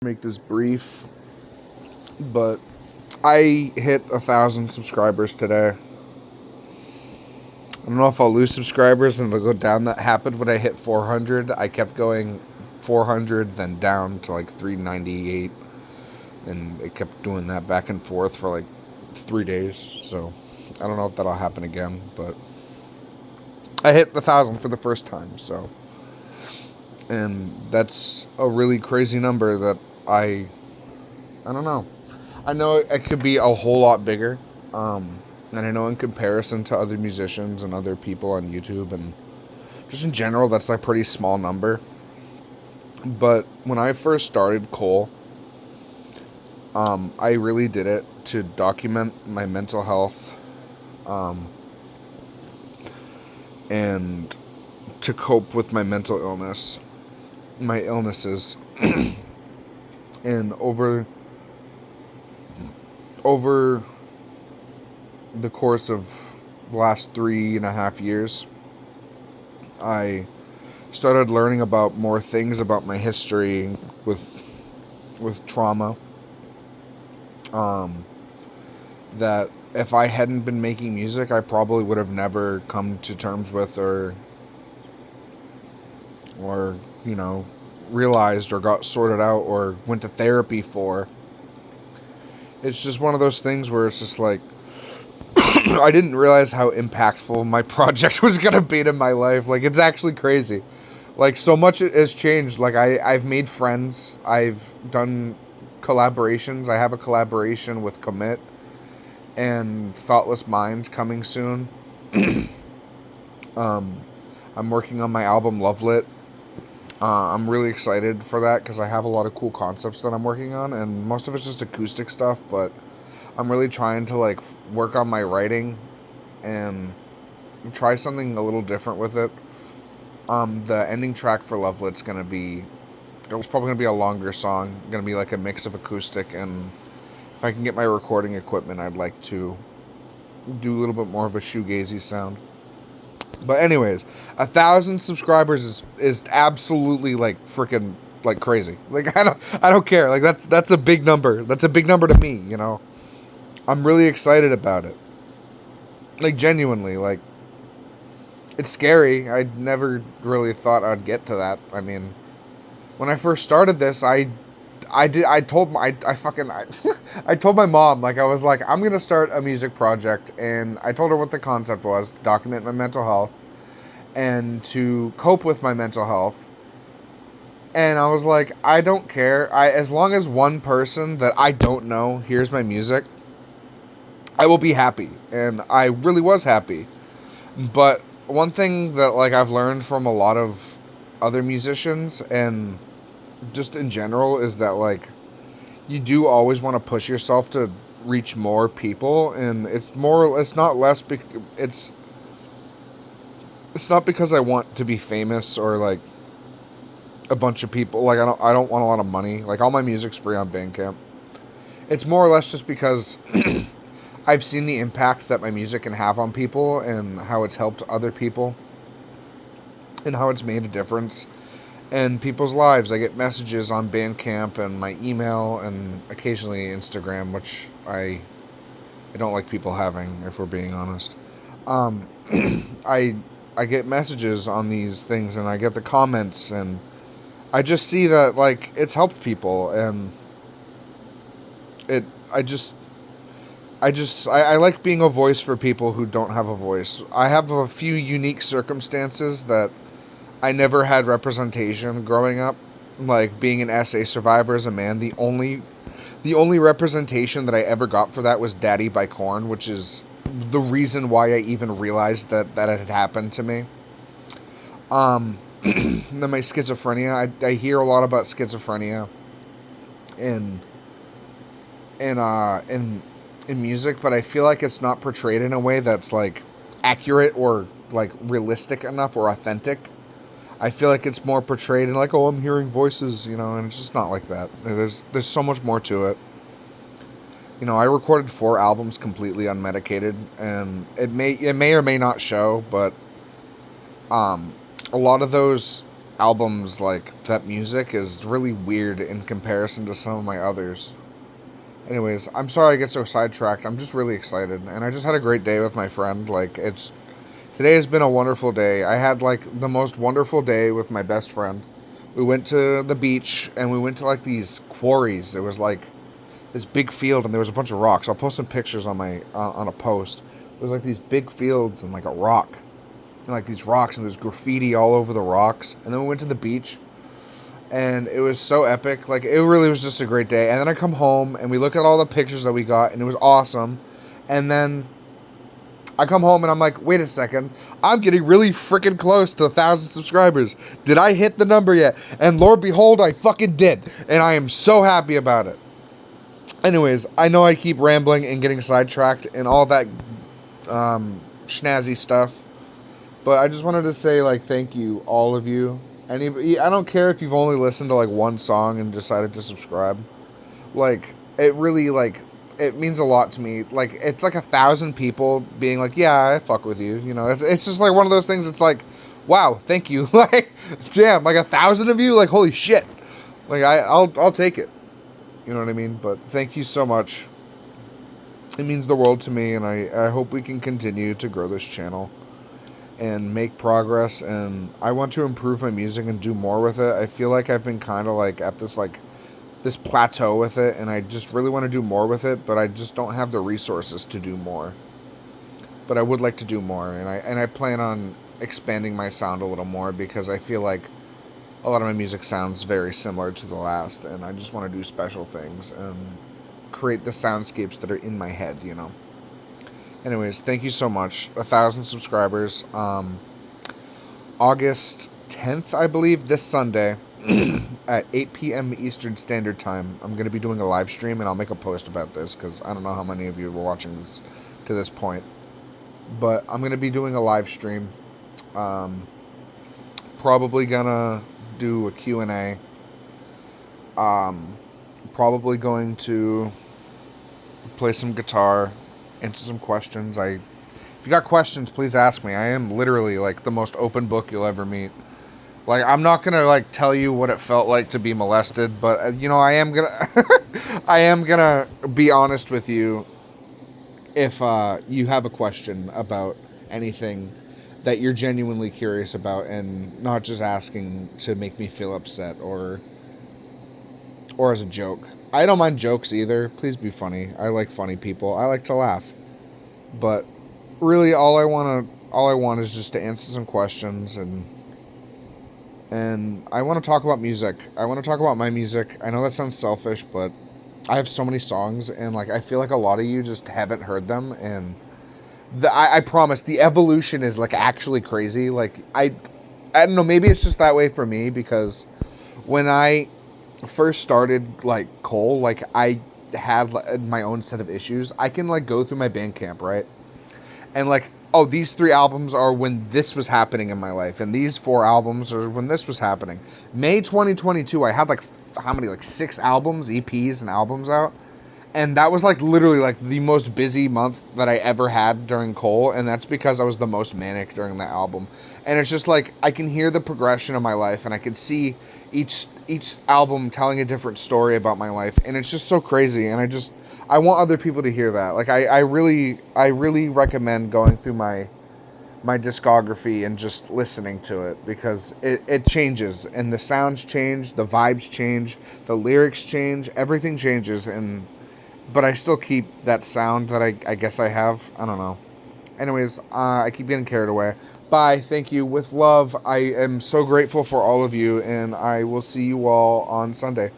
Make this brief, but I hit 1,000 subscribers today. I don't know if I'll lose subscribers and it'll go down. That happened when I hit 400. I kept going 400, then down to like 398, and it kept doing that back and forth for like 3 days. So I don't know if that'll happen again, but I hit 1,000 for the first time. So, and that's a really crazy number that I don't know. I know it could be a whole lot bigger. And I know in comparison to other musicians and other people on YouTube and just in general, that's like a pretty small number. But when I first started Cole, I really did it to document my mental health, and to cope with my mental illnesses. And over the course of the last 3.5 years, I started learning about more things about my history with trauma, that if I hadn't been making music, I probably would have never come to terms with or realized or got sorted out or went to therapy for. It's just one of those things where it's just like, I didn't realize how impactful my project was going to be in my life. Like, it's actually crazy. Like, so much has changed. Like, I've made friends. I've done collaborations. I have a collaboration with Commit and Thoughtless Mind coming soon. I'm working on my album Love Lit. I'm really excited for that because I have a lot of cool concepts that I'm working on, and most of it's just acoustic stuff, but I'm really trying to like work on my writing and try something a little different with it. The ending track for Love Lit's it's probably gonna be a longer song. Gonna be like a mix of acoustic, and if I can get my recording equipment, I'd like to do a little bit more of a shoegazy sound. But anyways, 1,000 subscribers is absolutely like freaking like crazy. Like I don't care. Like that's a big number. That's a big number to me, you know. I'm really excited about it. Like, genuinely, like, it's scary. I never really thought I'd get to that. I mean, when I first started this, I told my mom, like, I was like, I'm going to start a music project, and I told her what the concept was, to document my mental health, and to cope with my mental health. And I was like, I don't care. As long as one person that I don't know hears my music, I will be happy, and I really was happy. But one thing that like I've learned from a lot of other musicians and just in general is that like you do always want to push yourself to reach more people, and it's not because I want to be famous or like a bunch of people. Like I don't want a lot of money. Like all my music's free on Bandcamp. It's more or less just because I've seen the impact that my music can have on people and how it's helped other people and how it's made a difference in people's lives. I get messages on Bandcamp and my email and occasionally Instagram, which I don't like people having, if we're being honest. I get messages on these things and I get the comments, and I just see that like it's helped people, and I like being a voice for people who don't have a voice. I have a few unique circumstances that I never had representation growing up. Like being an SA survivor as a man, the only representation that I ever got for that was Daddy by Korn, which is the reason why I even realized that it had happened to me. Then my schizophrenia. I hear a lot about schizophrenia in music, but I feel like it's not portrayed in a way that's like accurate or like realistic enough or authentic. I feel like it's more portrayed in like, oh, I'm hearing voices, you know, and it's just not like that. There's so much more to it. You know, I recorded 4 albums completely unmedicated, and it may or may not show, but a lot of those albums, like, that music is really weird in comparison to some of my others. Anyways, I'm sorry I get so sidetracked. I'm just really excited, and I just had a great day with my friend. Like, today has been a wonderful day. I had, like, the most wonderful day with my best friend. We went to the beach, and we went to, like, these quarries. There was, like, this big field, and there was a bunch of rocks. I'll post some pictures on my on a post. There was, like, these big fields and, like, a rock. And, like, these rocks, and there's graffiti all over the rocks. And then we went to the beach, and it was so epic. Like, it really was just a great day. And then I come home, and we look at all the pictures that we got, and it was awesome. And then I come home, and I'm like, wait a second. I'm getting really freaking close to 1,000 subscribers. Did I hit the number yet? And Lord behold, I fucking did. And I am so happy about it. Anyways, I know I keep rambling and getting sidetracked and all that snazzy stuff. But I just wanted to say, like, thank you, all of you. Anybody, I don't care if you've only listened to, like, one song and decided to subscribe. Like, it really, like, it means a lot to me. Like, it's like 1,000 people being like, yeah, I fuck with you. You know, it's just like one of those things. It's like, wow, thank you. Like, damn, like 1,000 of you. Like, holy shit. Like, I'll take it. You know what I mean? But thank you so much. It means the world to me, and I hope we can continue to grow this channel and make progress, and I want to improve my music and do more with it. I feel like I've been kind of like at this plateau with it, and I just really want to do more with it, but I just don't have the resources to do more. But I would like to do more, and I plan on expanding my sound a little more, because I feel like a lot of my music sounds very similar to the last, and I just want to do special things and create the soundscapes that are in my head, you know. Anyways, thank you so much. 1,000 subscribers. August 10th, I believe, this Sunday at 8 p.m. Eastern Standard Time. I'm going to be doing a live stream, and I'll make a post about this because I don't know how many of you were watching this to this point. But I'm going to be doing a live stream. Probably going to do a Q&A. Probably going to play some guitar, answer some questions. If you got questions, please ask me. I am literally like the most open book you'll ever meet. Like, I'm not gonna like tell you what it felt like to be molested, but you know, I am gonna I am gonna be honest with you if you have a question about anything that you're genuinely curious about, and not just asking to make me feel upset or as a joke. I don't mind jokes either. Please be funny. I like funny people. I like to laugh. But really, all I want is just to answer some questions, and I want to talk about music. I want to talk about my music. I know that sounds selfish, but I have so many songs, and like I feel like a lot of you just haven't heard them, and I promise the evolution is like actually crazy. Like I don't know, maybe it's just that way for me, because when I first started like Cole, like I had my own set of issues. I can like go through my Bandcamp, right? And like, oh, these 3 albums are when this was happening in my life, and these 4 albums are when this was happening. May 2022, I had like how many, like 6 albums, EPs and albums out. And that was like literally like the most busy month that I ever had during Cole, and that's because I was the most manic during that album. And it's just like I can hear the progression of my life, and I can see each album telling a different story about my life, and it's just so crazy. And I want other people to hear that. Like I really recommend going through my discography and just listening to it, because it changes, and the sounds change, the vibes change, the lyrics change, everything changes, but I still keep that sound that I guess I have. I don't know. Anyways, I keep getting carried away. Bye. Thank you. With love. I am so grateful for all of you, and I will see you all on Sunday.